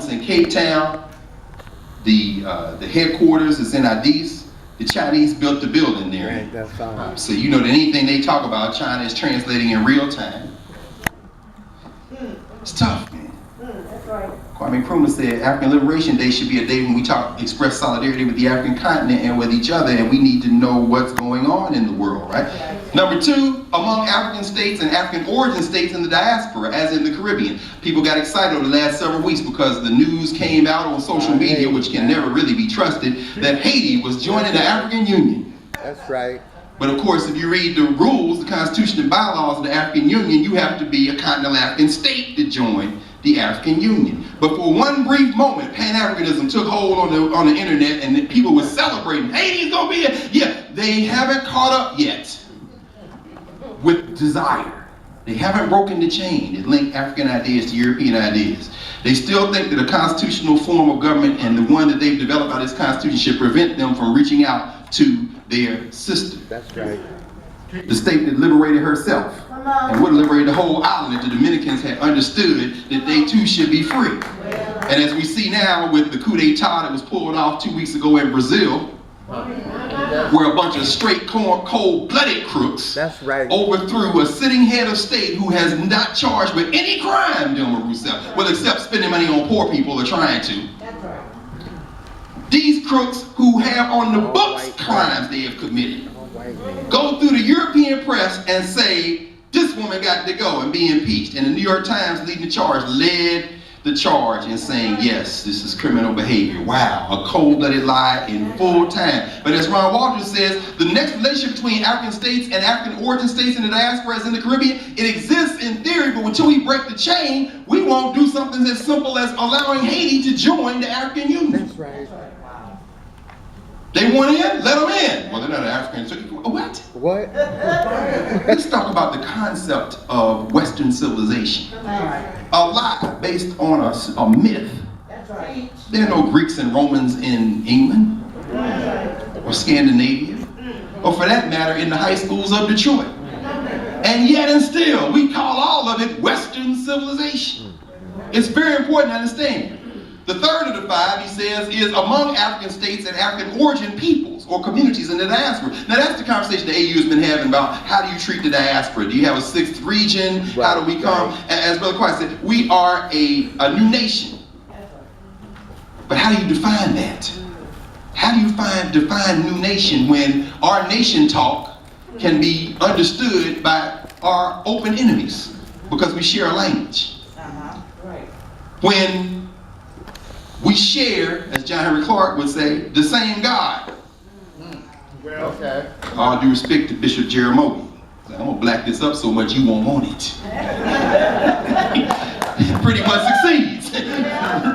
office in Cape Town. The headquarters is in Addis. The Chinese built the building there. Right, that's fine. So you know that anything they talk about, China is translating in real time. It's tough, man. That's right. Kwame Nkrumah said African Liberation Day should be a day when we express solidarity with the African continent and with each other, and we need to know what's going on in the world, right? Number two, among African states and African origin states in the diaspora, as in the Caribbean. People got excited over the last several weeks because the news came out on social media, which can never really be trusted, that Haiti was joining the African Union. That's right. But of course, if you read the rules, the Constitution and bylaws of the African Union, you have to be a continental African state to join the African Union. But for one brief moment, Pan-Africanism took hold on the internet, and people were celebrating. Haiti's gonna be it. Yeah, they haven't caught up yet with desire. They haven't broken the chain that linked African ideas to European ideas. They still think that a constitutional form of government and the one that they've developed by this constitution should prevent them from reaching out to their sister. That's right. The state that liberated herself and would have liberated the whole island if the Dominicans had understood that they too should be free. And as we see now with the coup d'etat that was pulled off 2 weeks ago in Brazil, where a bunch of straight cold-blooded crooks That's right. overthrew a sitting head of state who has not charged with any crime, Dilma Rousseff, well, except spending money on poor people or trying to. That's right. These crooks who have on the books crimes they have committed go through the European press and say, this woman got to go and be impeached. And the New York Times led the charge in saying, yes, this is criminal behavior. Wow, a cold-blooded lie in full time. But as Ron Walters says, the next relationship between African states and African origin states in the diaspora as in the Caribbean, it exists in theory, but until we break the chain, we won't do something as simple as allowing Haiti to join the African Union. That's right. They want in? Let them in. Well, they're not African. So, what? What? Let's talk about the concept of Western civilization. A lie based on a myth. That's right. There are no Greeks and Romans in England or Scandinavia, or for that matter, in the high schools of Detroit. And yet and still, we call all of it Western civilization. It's very important to understand. The third of the five, he says, is among African states and African origin peoples or communities in the diaspora. Now that's the conversation the AU has been having about how do you treat the diaspora? Do you have a sixth region? How do we come? As Brother Christ said, we are a new nation. But how do you define that? How do you define new nation when our nation talk can be understood by our open enemies because we share a language? When we share, as John Henry Clark would say, the same God. Well, okay. All due respect to Bishop Jeramogi. I'm gonna black this up so much you won't want it. Pretty much succeeds,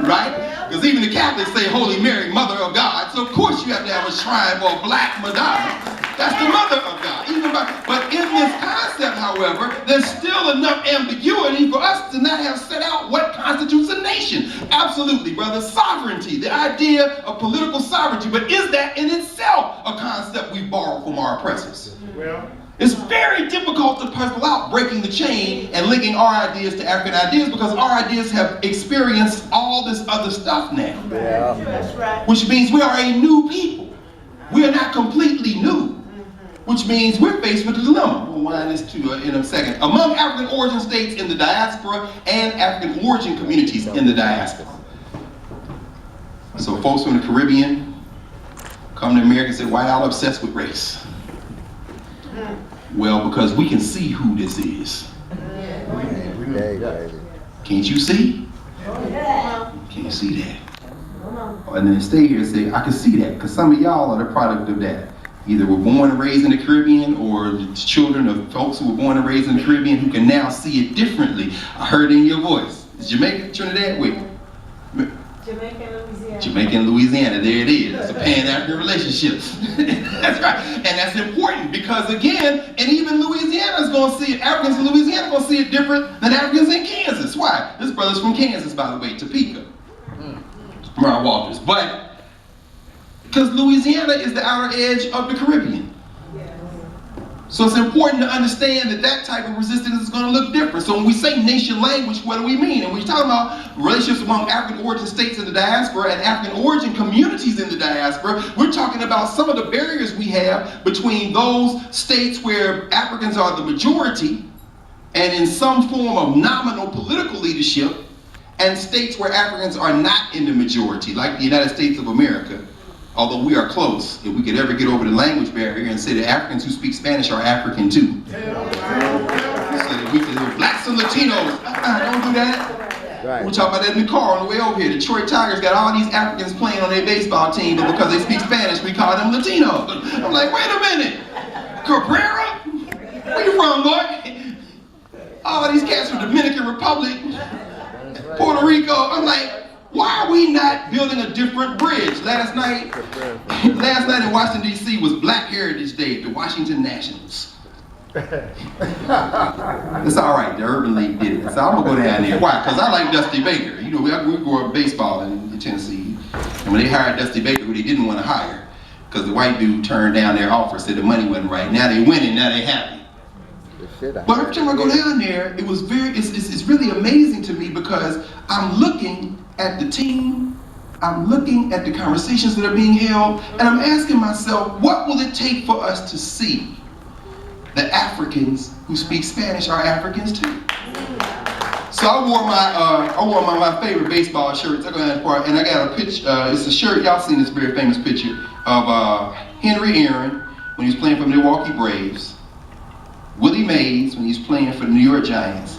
right? Because even the Catholics say Holy Mary, Mother of God. So of course you have to have a shrine for a black Madonna. That's the Mother of God. But in this concept, however, there's still enough ambiguity for us to not have set out what constitutes a nation. Absolutely, brother. Sovereignty, the idea of political sovereignty. But is that in itself a concept we borrow from our oppressors? Well, it's very difficult to puzzle out breaking the chain and linking our ideas to African ideas because our ideas have experienced all this other stuff now. yeah. That's right. Which means we are a new people. We are not completely new. Which means we're faced with a dilemma. We'll wind this to in a second. Among African origin states in the diaspora and African origin communities in the diaspora. So folks from the Caribbean come to America and say, why y'all obsessed with race? Well, because we can see who this is. Can't you see? Can't you see that? And then stay here and say, I can see that, because some of y'all are the product of that. Either were born and raised in the Caribbean, or the children of folks who were born and raised in the Caribbean who can now see it differently. I heard it in your voice. Is Jamaica, Trinidad? Wait. Jamaica and Louisiana. Jamaica and Louisiana, there it is. It's a Pan-African relationship. That's right. And that's important because, again, and even Louisiana is going to see it, Africans in Louisiana are going to see it different than Africans in Kansas. Why? This brother's from Kansas, by the way, Topeka. Ron Walters. But because Louisiana is the outer edge of the Caribbean. So it's important to understand that that type of resistance is going to look different. So when we say nation language, what do we mean? And we're talking about relationships among African origin states in the diaspora and African origin communities in the diaspora. We're talking about some of the barriers we have between those states where Africans are the majority and in some form of nominal political leadership, and states where Africans are not in the majority, like the United States of America. Although we are close, if we could ever get over the language barrier and say that Africans who speak Spanish are African too. So that we can hear blacks and Latinos. Don't do that. Right. We'll talk about that in the car on the way over here. Detroit Tigers got all these Africans playing on their baseball team, but because they speak Spanish, we call them Latinos. I'm like, wait a minute. Cabrera? Where you from, boy? All these cats from Dominican Republic, Puerto Rico. I'm like, why are we not building a different bridge? Last night in Washington, D.C. was Black Heritage Day at the Washington Nationals. It's all right, the Urban League did it. So I'm gonna go down there. Why? Because I like Dusty Baker. You know, we grew up baseball in Tennessee. And when they hired Dusty Baker, who they didn't want to hire, because the white dude turned down their offer, said the money wasn't right. Now they winning, now they happy. But every time I go down there, it was it's really amazing to me because I'm looking at the team, I'm looking at the conversations that are being held, and I'm asking myself, what will it take for us to see that Africans who speak Spanish are Africans too? So I wore my favorite baseball shirts. I go down the park, and I got a picture. It's a shirt, y'all seen this very famous picture of Henry Aaron when he was playing for the Milwaukee Braves, Willie Mays when he's playing for the New York Giants,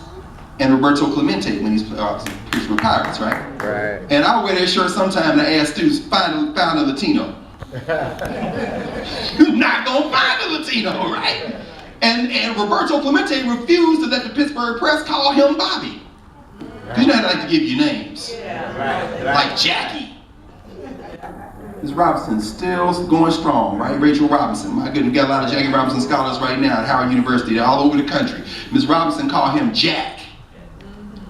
and Roberto Clemente when he's Pittsburgh Pirates, right? Right. And I would wear that shirt sometime and I ask students, find a Latino. You're not gonna find a Latino, right? And Roberto Clemente refused to let the Pittsburgh Press call him Bobby. You know how they like to give you names. Like Jackie. Ms. Robinson's still going strong, right? Rachel Robinson. My goodness, we got a lot of Jackie Robinson scholars right now at Howard University. They're all over the country. Ms. Robinson called him Jack.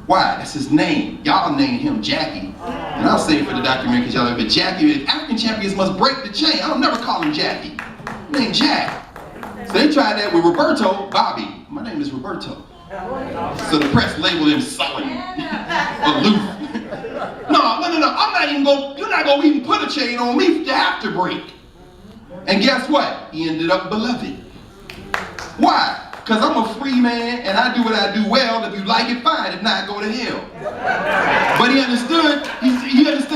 Why? That's his name. Y'all named him Jackie. And I'll say it for the documentary because y'all know, but Jackie, African champions must break the chain. I'll never call him Jackie. Named Jack. So they tried that with Roberto, Bobby. My name is Roberto. So the press labeled him sullen, aloof. No, I'm not even you're not gonna even put a chain on me to have to break. And guess what? He ended up beloved. Why? Because I'm a free man and I do what I do well. If you like it, fine. If not, go to hell. But he understood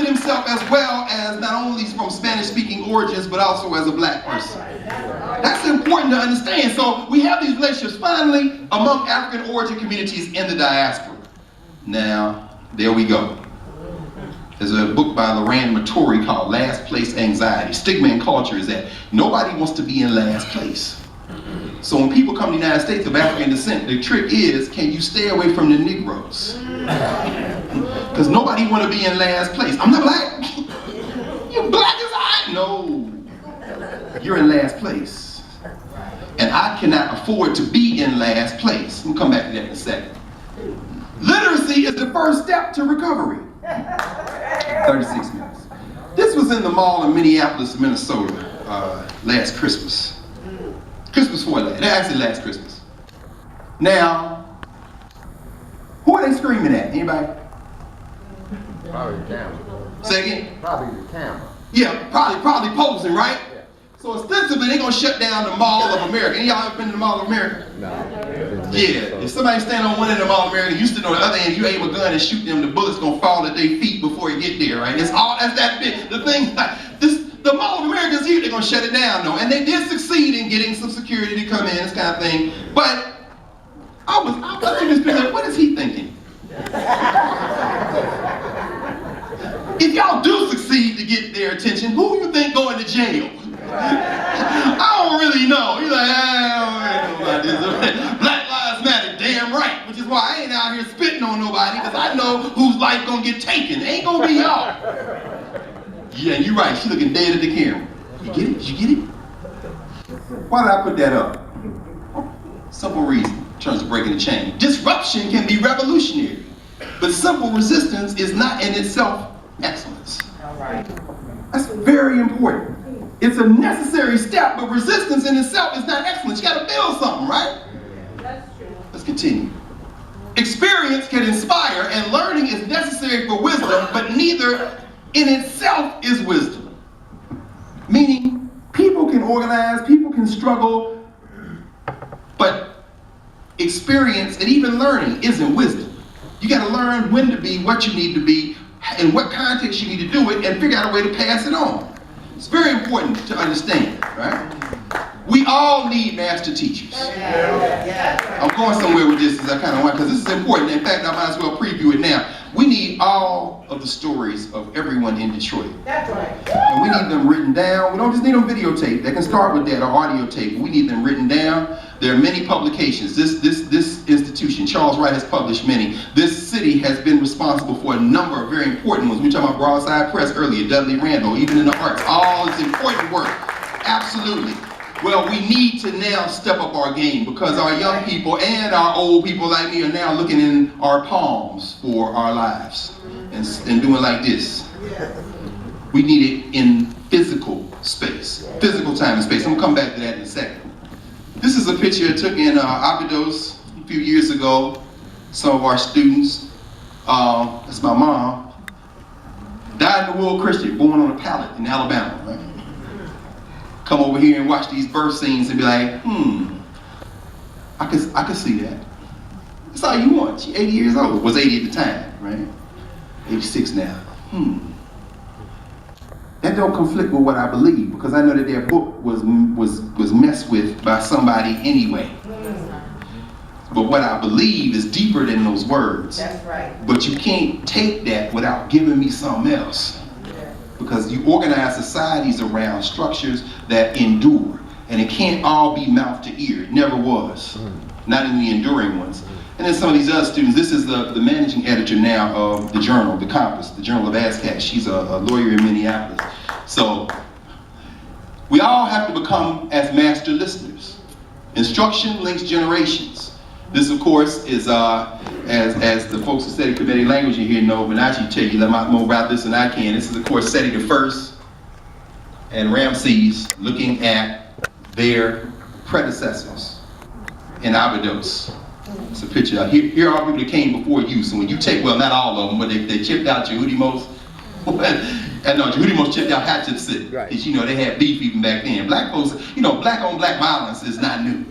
himself as well as not only from Spanish-speaking origins, but also as a black person. That's important to understand. So we have these relationships finally among African origin communities in the diaspora. Now, there we go. There's a book by Loran Matori called Last Place Anxiety. Stigma and culture is that nobody wants to be in last place. So when people come to the United States of African descent, the trick is, can you stay away from the Negroes? Because nobody want to be in last place. I'm not black. You're black as I. No. You're in last place. And I cannot afford to be in last place. We'll come back to that in a second. Literacy is the first step to recovery. 36 minutes. This was in the mall in Minneapolis, Minnesota, last Christmas. Christmas before last. Actually, last Christmas. Now, who are they screaming at? Anybody? Probably the camera. Say again? Probably the camera. Yeah, probably posing, right? Yeah. So ostensibly, they're gonna shut down the Mall of America. Any of y'all ever been to the Mall of America? No. Yeah. If somebody stand on one end of the Mall of America, you stand on the other end, you aim a gun and shoot them, the bullet's gonna fall at their feet before you get there, right? That's that big. The thing, the Mall of America is here, they're gonna shut it down though. And they did succeed in getting some security to come in, this kind of thing. But I was watching this picture, what is he thinking? If y'all do succeed to get their attention, who you think going to jail? I don't really know. He's like, I don't really know about this. Black Lives Matter, damn right. Which is why I ain't out here spitting on nobody, because I know whose life gonna get taken. It ain't gonna be y'all. Yeah, you're right. She looking dead at the camera. You get it? Did you get it? Why did I put that up? Simple reason in terms of breaking the chain. Disruption can be revolutionary, but simple resistance is not in itself excellence. All right. That's very important. It's a necessary step, but resistance in itself is not excellence. You gotta build something, right? That's true. Let's continue. Experience can inspire, and learning is necessary for wisdom, but neither in itself is wisdom. Meaning, people can organize, people can struggle, but experience and even learning isn't wisdom. You gotta learn when to be, what you need to be, in what context you need to do it, and figure out a way to pass it on. It's very important to understand, right? We all need master teachers. I'm going somewhere with this as I kind of want, because this is important. In fact, I might as well preview it now. We need all of the stories of everyone in Detroit. That's right. And we need them written down. We don't just need them videotaped. They can start with that or audio tape. We need them written down. There are many publications. This institution, Charles Wright, has published many. This city has been responsible for a number of very important ones. We were talking about Broadside Press earlier, Dudley Randall, even in the arts. All this important work. Absolutely. Well, we need to now step up our game, because our young people and our old people like me are now looking in our palms for our lives and doing like this. We need it in physical space, physical time and space. I'm gonna come back to that in a second. This is a picture I took in Abydos a few years ago. Some of our students, that's my mom, died in the Wool Christian, born on a pallet in Alabama, right? Come over here and watch these birth scenes and be like, I could see that. That's all you want. She 80 years old. Was 80 at the time, right? 86 now. That don't conflict with what I believe, because I know that their book was messed with by somebody anyway. But what I believe is deeper than those words. That's right. But you can't take that without giving me something else. Because you organize societies around structures that endure. And it can't all be mouth to ear. It never was. Not in the enduring ones. And then some of these other students, this is the managing editor now of the journal, The Compass, the Journal of ASCAP. She's a lawyer in Minneapolis. So we all have to become as master listeners. Instruction links generations. This, of course, is, as the folks who study Kemetic language in here know, Benachi tell you a lot more about this than I can. This is, of course, Seti I and Ramses looking at their predecessors in Abydos. It's a picture. Here are people that came before you. So when you take, well, not all of them, but they chipped out Yehudimos. And no, Yehudimos chipped out Hatshepsut. Right. Because, you know, they had beef even back then. Black folks, you know, black on black violence is not new.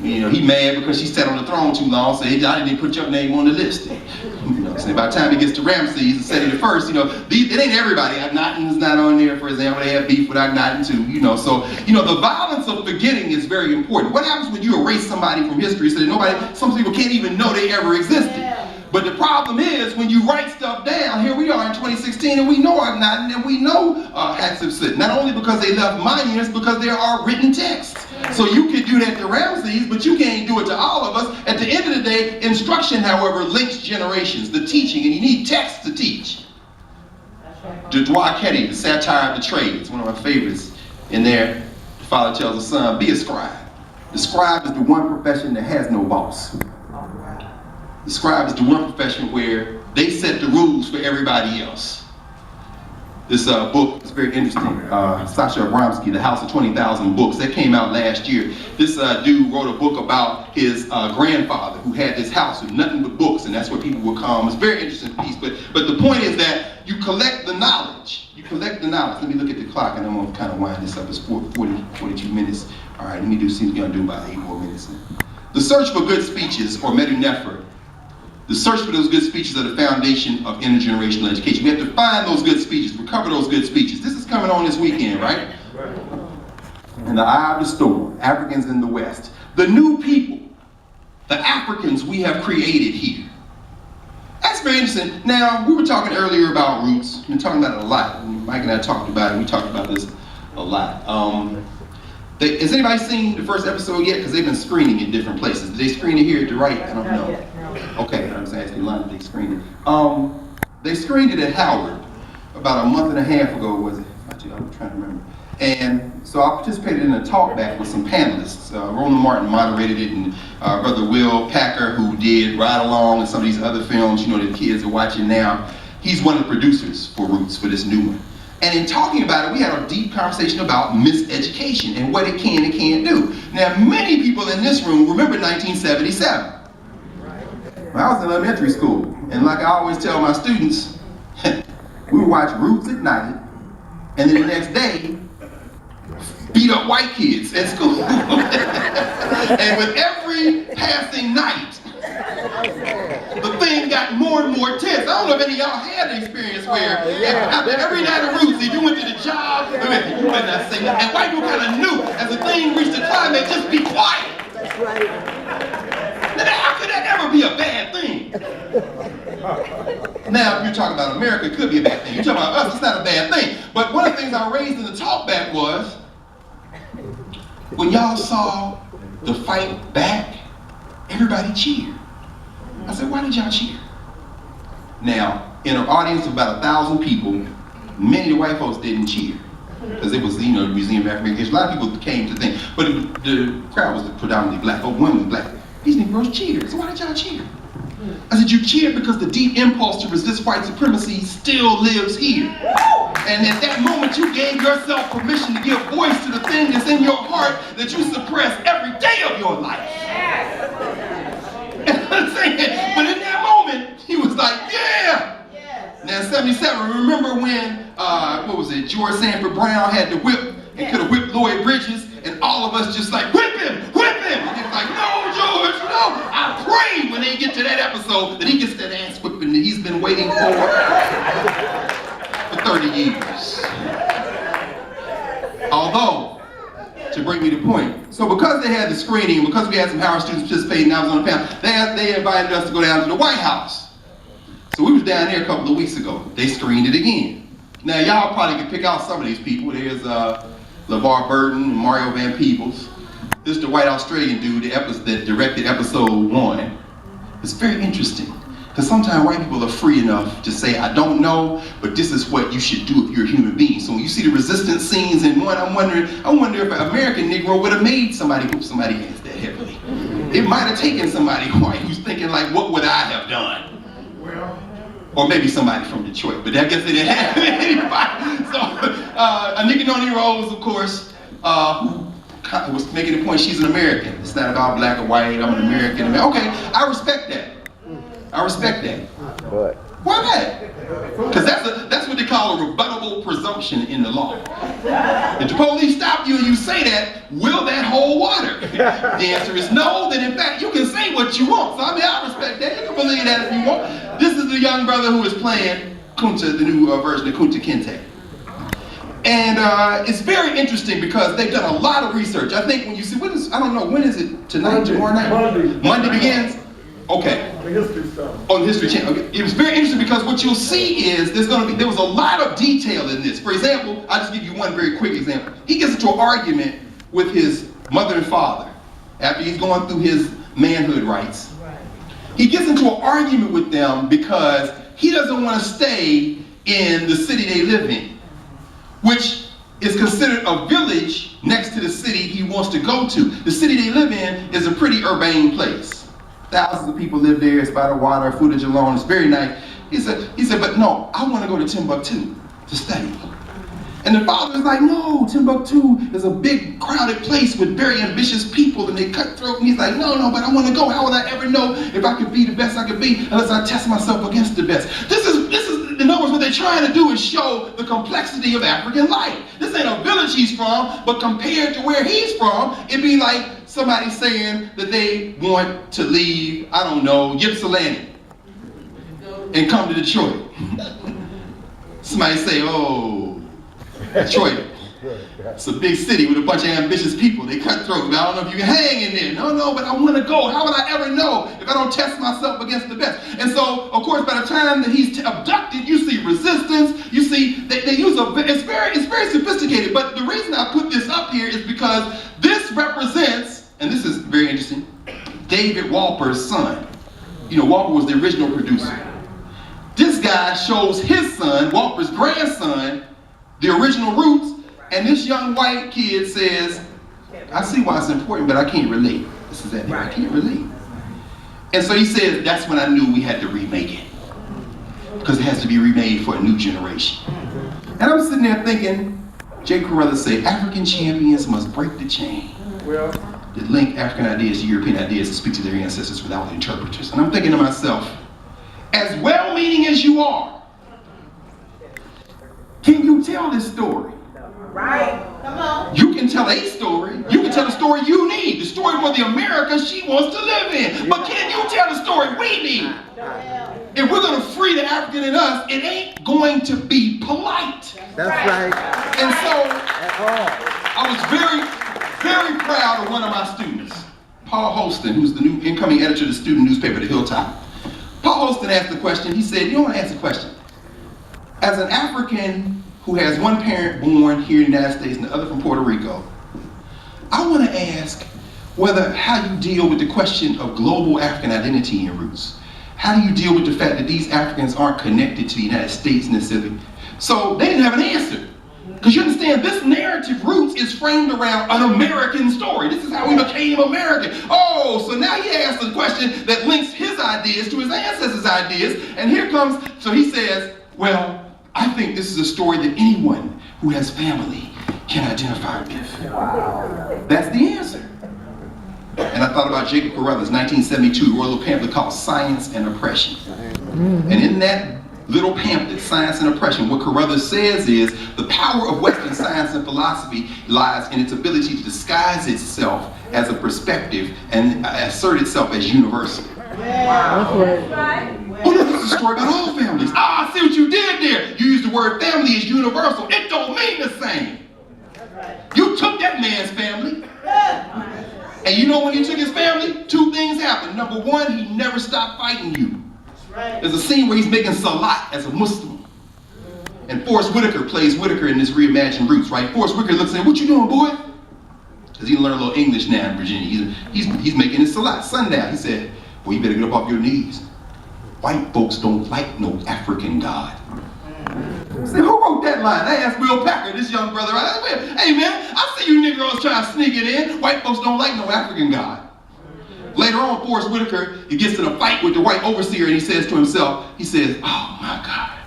You know, he mad because she sat on the throne too long, so I didn't put your name on the list. You know, so by the time he gets to Ramses and Seti I, you know, it ain't everybody. Akhenaten's not on there, for example. They have beef with Akhenaten too, you know. So, you know, the violence of forgetting is very important. What happens when you erase somebody from history so that some people can't even know they ever existed? Yeah. But the problem is when you write stuff down, here we are in 2016 and we know Akhenaten and we know Hatshepsut. Not only because they left monuments, because there are written texts. So you could do that to Ramses, but you can't do it to all of us. At the end of the day, instruction, however, links generations, the teaching, and you need text to teach. De Droit-Ketty, the satire of the trades, one of my favorites. In there, the father tells the son, be a scribe. The scribe is the one profession that has no boss. The scribe is the one profession where they set the rules for everybody else. This book is very interesting. Sasha Abramsky, The House of 20,000 Books, that came out last year. This dude wrote a book about his grandfather who had this house with nothing but books, and that's where people would come. It's a very interesting piece, but the point is that you collect the knowledge. You collect the knowledge. Let me look at the clock, and I'm going to kind of wind this up. It's 42 minutes. All right, let me see what we're going to do about 8 more minutes. The search for good speeches, or Medu-Nefer, the search for those good speeches are the foundation of intergenerational education. We have to find those good speeches, recover those good speeches. This is coming on this weekend, right? In the eye of the storm, Africans in the West. The new people, the Africans we have created here. That's very interesting. Now, we were talking earlier about roots. We've been talking about it a lot. Mike and I talked about it. We talked about this a lot. Has anybody seen the first episode yet? Because they've been screening in different places. Did they screen it here at the Wright? I don't know. Okay, I was asking Lana if they screened it. They screened it at Howard about a month and a half ago, was it? I'm trying to remember. And so I participated in a talk back with some panelists. Roland Martin moderated it, and Brother Will Packer, who did Ride Along and some of these other films, you know, that kids are watching now. He's one of the producers for Roots, for this new one. And in talking about it, we had a deep conversation about miseducation and what it can and can't do. Now, many people in this room remember 1977. When I was in elementary school, and like I always tell my students, we would watch Roots at night, and then the next day, beat up white kids at school. And with every passing night, the thing got more and more tense. I don't know if any of y'all had the experience where after every night of Roots, if you went to the job, you better not say that. And white people kind of knew as the thing reached the climax, just be quiet. That's right. Now, how could that ever be a bad thing? Now, if you're talking about America, it could be a bad thing. You're talking about us, it's not a bad thing. But one of the things I raised in the talkback was, when y'all saw the fight back, everybody cheered. I said, why did y'all cheer? Now, in an audience of about 1,000 people, many of the white folks didn't cheer. Because it was, the Museum of African History. A lot of people came to think, but the crowd was predominantly black, or women was black. These Negroes cheered. So why did y'all cheer? I said, you cheered because the deep impulse to resist white supremacy still lives here. And at that moment, you gave yourself permission to give voice to the thing that's in your heart that you suppress every day of your life. And I'm saying, but in that moment, he was like, yeah. Now, in 77, remember when, George Sanford Brown had the whip and could have whipped Lloyd Bridges, and all of us just like, whip him, whip him. And he was like, no, George, no. I pray when they get to that episode that he gets that ass whipping that he's been waiting for 30 years. Although, to bring me to point, so because they had the screening, because we had some Howard students participating, I was on the panel, they invited us to go down to the White House. So we was down there a couple of weeks ago. They screened it again. Now y'all probably can pick out some of these people. There's LeVar Burton and Mario Van Peebles. This is the white Australian dude that directed episode 1. It's very interesting. Because sometimes white people are free enough to say, I don't know, but this is what you should do if you're a human being. So when you see the resistance scenes in one, I wonder if an American Negro would have made somebody whoop somebody's ass that heavily. It might have taken somebody white who's thinking like, what would I have done? Or maybe somebody from Detroit, but I guess they didn't have anybody. So, Anika Noni Rose, of course, who was making the point she's an American. It's not about black or white, I'm an American. Okay, I respect that. I respect that. Why not? Because that's what they call a rebuttable presumption in the law. If the police stop you and you say that, will that hold water? The answer is no, then in fact you can say what you want. So I respect that. You can believe that if you want. This is the young brother who is playing Kunta, the new version of Kunta Kinte. And it's very interesting because they've done a lot of research. I think when you see, I don't know, when is it? Tonight, tomorrow night? Monday begins? Okay. The history stuff. On the History Channel. Okay. It was very interesting because what you'll see is there was a lot of detail in this. For example, I'll just give you one very quick example. He gets into an argument with his mother and father after he's going through his manhood rights. Right. He gets into an argument with them because he doesn't want to stay in the city they live in, which is considered a village next to the city he wants to go to. The city they live in is a pretty urbane place. Thousands of people live there, it's by the water, footage alone, it's very nice. He said, but no, I want to go to Timbuktu to study. And the father was like, no, Timbuktu is a big crowded place with very ambitious people and they cut throat. And he's like, no, but I want to go. How would I ever know if I could be the best I could be unless I test myself against the best? This is, in other words, what they're trying to do is show the complexity of African life. This ain't a village he's from, but compared to where he's from, it'd be like somebody saying that they want to leave, I don't know, Ypsilanti and come to Detroit. Somebody say, oh, Detroit, it's a big city with a bunch of ambitious people. They cut throat. I don't know if you can hang in there. No, but I want to go. How would I ever know if I don't test myself against the best? And so, of course, by the time that he's abducted, you see resistance. You see they use it's very sophisticated. But the reason I put this up here is because this represents, and this is very interesting, David Walper's son. You know, Walper was the original producer. This guy shows his son, Walper's grandson, the original roots, and this young white kid says, I see why it's important, but I can't relate. This is that, I can't relate. And so he says, that's when I knew we had to remake it. Because it has to be remade for a new generation. And I'm sitting there thinking, J. Carruthers said, African champions must break the chain that link African ideas to European ideas and speak to their ancestors without interpreters. And I'm thinking to myself, as well-meaning as you are, can you tell this story? Right. Come on. You can tell a story. You can tell the story you need. The story for the America she wants to live in. But can you tell the story we need? If we're going to free the African in us, it ain't going to be polite. That's right. And so, I was very, very proud of one of my students, Paul Holston, who's the new incoming editor of the student newspaper, The Hilltop. Paul Holston asked the question. He said, you want to ask a question? As an African who has one parent born here in the United States and the other from Puerto Rico, I want to ask how you deal with the question of global African identity and roots. How do you deal with the fact that these Africans aren't connected to the United States necessarily? So they didn't have an answer. Because you understand, this narrative roots is framed around an American story. This is how we became American. Oh, so now he asked a question that links his ideas to his ancestors' ideas. And here comes, so he says, well, I think this is a story that anyone who has family can identify with. Wow. That's the answer. And I thought about Jacob Carruthers' 1972 royal pamphlet called Science and Oppression. And in that little pamphlet, Science and Oppression, what Carruthers says is the power of Western science and philosophy lies in its ability to disguise itself as a perspective and assert itself as universal. Wow. That's right. Oh no, this is a story about all families. Ah, I see what you did there. You used the word family as universal. It don't mean the same. You took that man's family. And you know when you took his family, two things happened. Number one, he never stopped fighting you. There's a scene where he's making salat as a Muslim. And Forrest Whitaker plays Whitaker in this reimagined Roots, right? Forrest Whitaker looks at him, what you doing, boy? Because he learned a little English now in Virginia. He's making his salat, sundown. He said, well, you better get up off your knees. White folks don't like no African God. I said, who wrote that line? I asked Will Packer, this young brother. I said, hey man, I see you Negroes trying to sneak it in. White folks don't like no African God. Later on, Forrest Whitaker, he gets in a fight with the white overseer and he says to himself, he says, oh my God,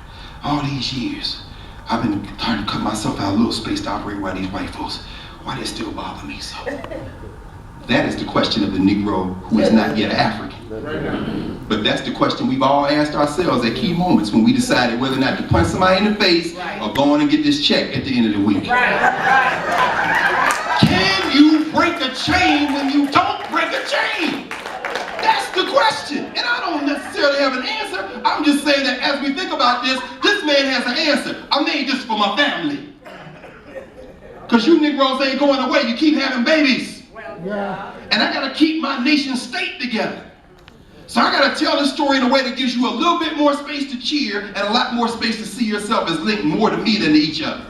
all these years, I've been trying to cut myself out a little space to operate around these white folks. Why they still bother me so? That is the question of the Negro who is not yet African. But that's the question we've all asked ourselves at key moments when we decided whether or not to punch somebody in the face or go on and get this check at the end of the week. Can you break a chain when you don't break a chain? That's the question. And I don't necessarily have an answer. I'm just saying that as we think about this man has an answer. I made this for my family. Because you Negroes ain't going away. You keep having babies. And I got to keep my nation state together. So I got to tell this story in a way that gives you a little bit more space to cheer and a lot more space to see yourself as linked more to me than to each other.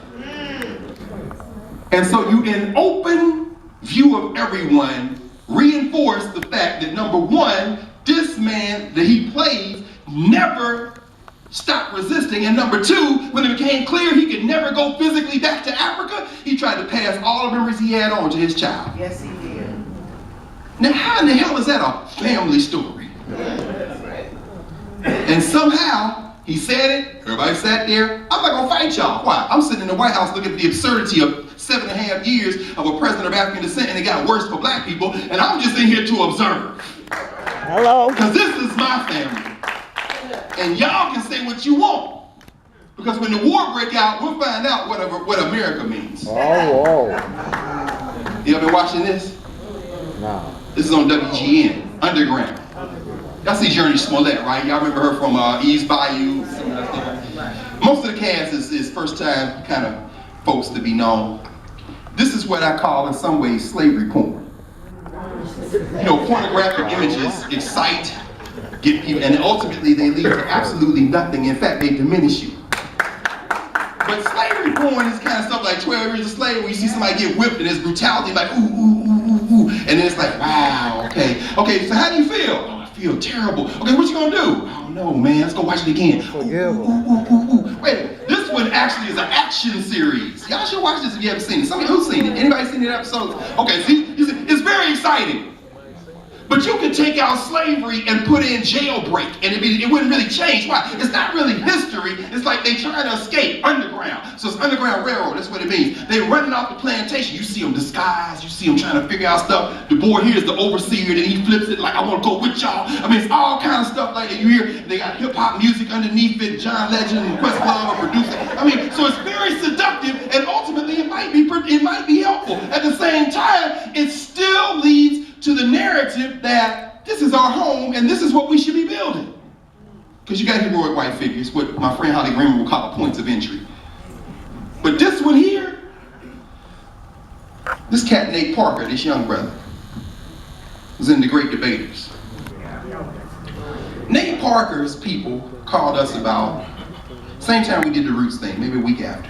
And so you, in open view of everyone, reinforce the fact that number one, this man that he plays never stopped resisting. And number two, when it became clear he could never go physically back to Africa, he tried to pass all the memories he had on to his child. Yes, he did. Now, how in the hell is that a family story? And somehow, he said it, everybody sat there, I'm not gonna fight y'all. Why? I'm sitting in the White House looking at the absurdity of 7.5 years of a president of African descent, and it got worse for black people, and I'm just in here to observe. Hello. Because this is my family. And y'all can say what you want. Because when the war break out, we'll find out what America means. Oh, You ever been watching this? no. This is on WGN, Underground. Y'all see Journey Smollett, right? Y'all remember her from Eve's Bayou? Most of the cast is first time kind of folks to be known. This is what I call in some ways slavery porn. You know, pornographic images excite, get people, and ultimately they lead to absolutely nothing. In fact, they diminish you. But slavery porn is kind of stuff like 12 Years a Slave, where you see somebody get whipped and there's brutality, like ooh, ooh, ooh, ooh, ooh. And then it's like, wow, okay, so how do you feel? Oh, I feel terrible. Okay, what you gonna do? I don't know, man, let's go watch it again. Forgive ooh, ooh, ooh, ooh, ooh. Wait, this one actually is an action series. Y'all should watch this if you haven't seen it. Somebody who's seen it? Anybody seen the episode? Okay, see, it's very exciting. But you could take out slavery and put in jailbreak, and it wouldn't really change. Why? It's not really history. It's like they trying to escape underground. So it's Underground Railroad. That's what it means. They're running off the plantation. You see them disguised. You see them trying to figure out stuff. The boy here is the overseer, and he flips it like, I want to go with y'all. I mean, it's all kind of stuff like that. You hear they got hip hop music underneath it. John Legend and Questlove are producing. I mean, so it's very seductive, and ultimately it might be helpful. At the same time, it still leads to the narrative that this is our home and this is what we should be building. Because you got heroic white figures, what my friend Holly Greenman will call points of entry. But this one here, this cat Nate Parker, this young brother, was in the Great Debaters. Nate Parker's people called us about, same time we did the Roots thing, maybe a week after,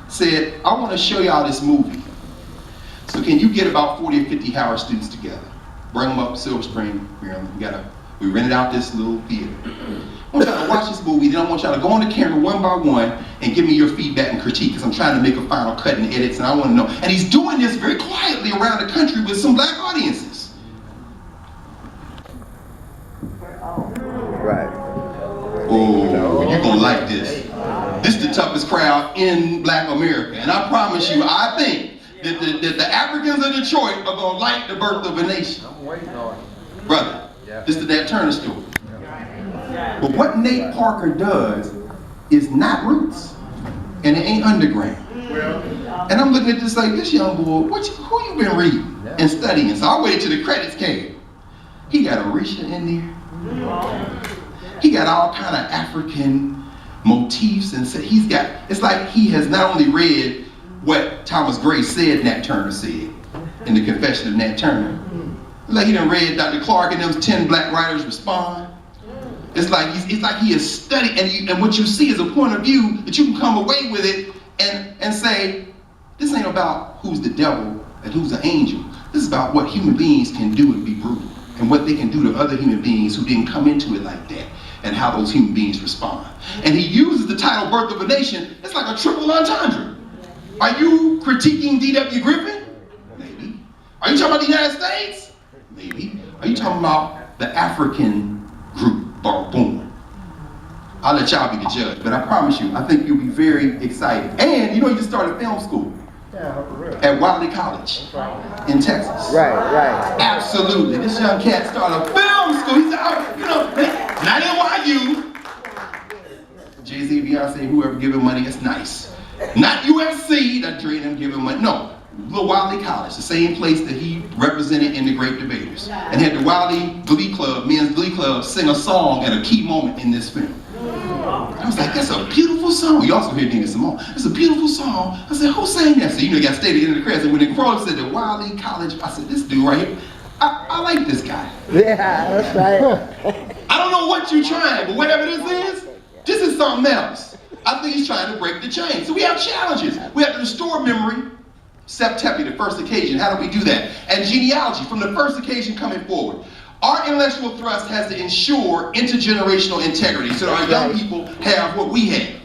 said, I want to show y'all this movie. So can you get about 40 or 50 Howard students together? Bring them up to Silver Spring, Maryland. We rented out this little theater. I want y'all to watch this movie, then I want y'all to go on the camera one by one and give me your feedback and critique, because I'm trying to make a final cut and edits, and I want to know. And he's doing this very quietly around the country with some black audiences. Right. Oh, you're gonna like this. This is the toughest crowd in Black America. And I promise you, I think that the Africans of Detroit are gonna like The Birth of a Nation. I'm waiting on it. Brother, this is the Nat Turner story. But what Nate Parker does is not Roots, and it ain't underground. And I'm looking at this like, this young boy, who you been reading and studying? So I waited till the credits came. He got Orisha in there. He got all kind of African motifs, and so it's like he has not only read what Thomas Gray said Nat Turner said in the Confession of Nat Turner. It's like he done read Dr. Clark and them's 10 black writers respond. It's like he has studied, and what you see is a point of view that you can come away with it and say, this ain't about who's the devil and who's the angel. This is about what human beings can do and be brutal, and what they can do to other human beings who didn't come into it like that, and how those human beings respond. And he uses the title Birth of a Nation. It's like a triple entendre. Are you critiquing D.W. Griffin? Maybe. Are you talking about the United States? Maybe. Are you talking about the African group, Born? I'll let y'all be the judge, but I promise you, I think you'll be very excited. And you know, you just started film school at Wiley College in Texas. Right. Absolutely. This young cat started film school. He's out, not NYU. Jay-Z, Beyonce, whoever give him money, it's nice. Not USC, that Dre them give him money. No, Little Wiley College, the same place that he represented in the Great Debaters. And had the Wiley Glee Club, men's Glee Club, sing a song at a key moment in this film. I was like, that's a beautiful song. You also hear Nina Simone. It's a beautiful song. I said, who sang that? So you got to stay at the end of the credits. And when the crowd said the Wiley College, I said, this dude right here, I like this guy. Yeah, that's right. I don't know what you're trying, but whatever this is something else. I think he's trying to break the chain. So we have challenges. We have to restore memory, Septepi, the first occasion. How do we do that? And genealogy, from the first occasion coming forward. Our intellectual thrust has to ensure intergenerational integrity so that our young people have what we have.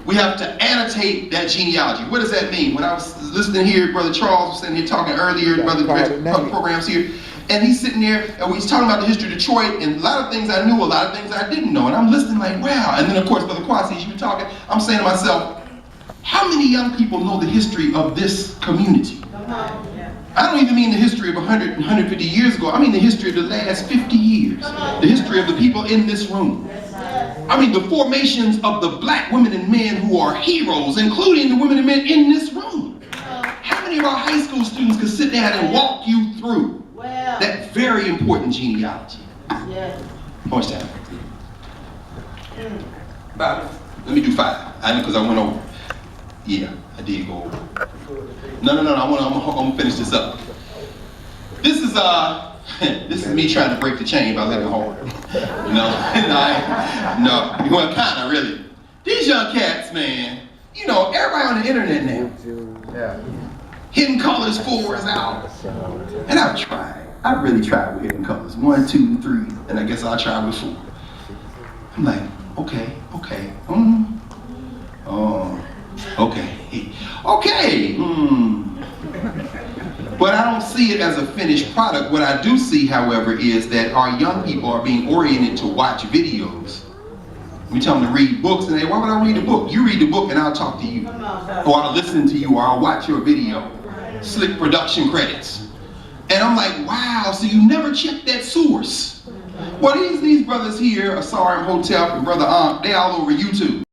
We have to annotate that genealogy. What does that mean? When I was listening here, Brother Charles was sitting here talking earlier, Brother Public Programs here, and he's sitting there and he's talking about the history of Detroit, and a lot of things I knew, a lot of things I didn't know, and I'm listening like, wow. And then of course, Brother Kwasi, as you were talking, I'm saying to myself, how many young people know the history of this community? I don't even mean the history of 100, 150 years ago. I mean the history of the last 50 years. The history of the people in this room. I mean the formations of the black women and men who are heroes, including the women and men in this room. How many of our high school students could sit down and walk you through that very important genealogy? How much time? About, let me do 5. Because I went over. Yeah, I did go over. No, I'm gonna finish this up. This is me trying to break the chain by living hard. Well, kinda really. These young cats, man, everybody on the internet now. Yeah. Hidden Colors 4 is out. And I've tried. I really tried with Hidden Colors. 1, 2, 3, and I guess I'll try with 4. I'm like, okay. But I don't see it as a finished product. What I do see, however, is that our young people are being oriented to watch videos. We tell them to read books, and they, why would I read a book? You read the book and I'll talk to you. Or I'll listen to you, or I'll watch your video. Slick production credits. And I'm like, wow, so you never check that source. Well, these brothers here, Asar and Hotep and Brother they all over YouTube.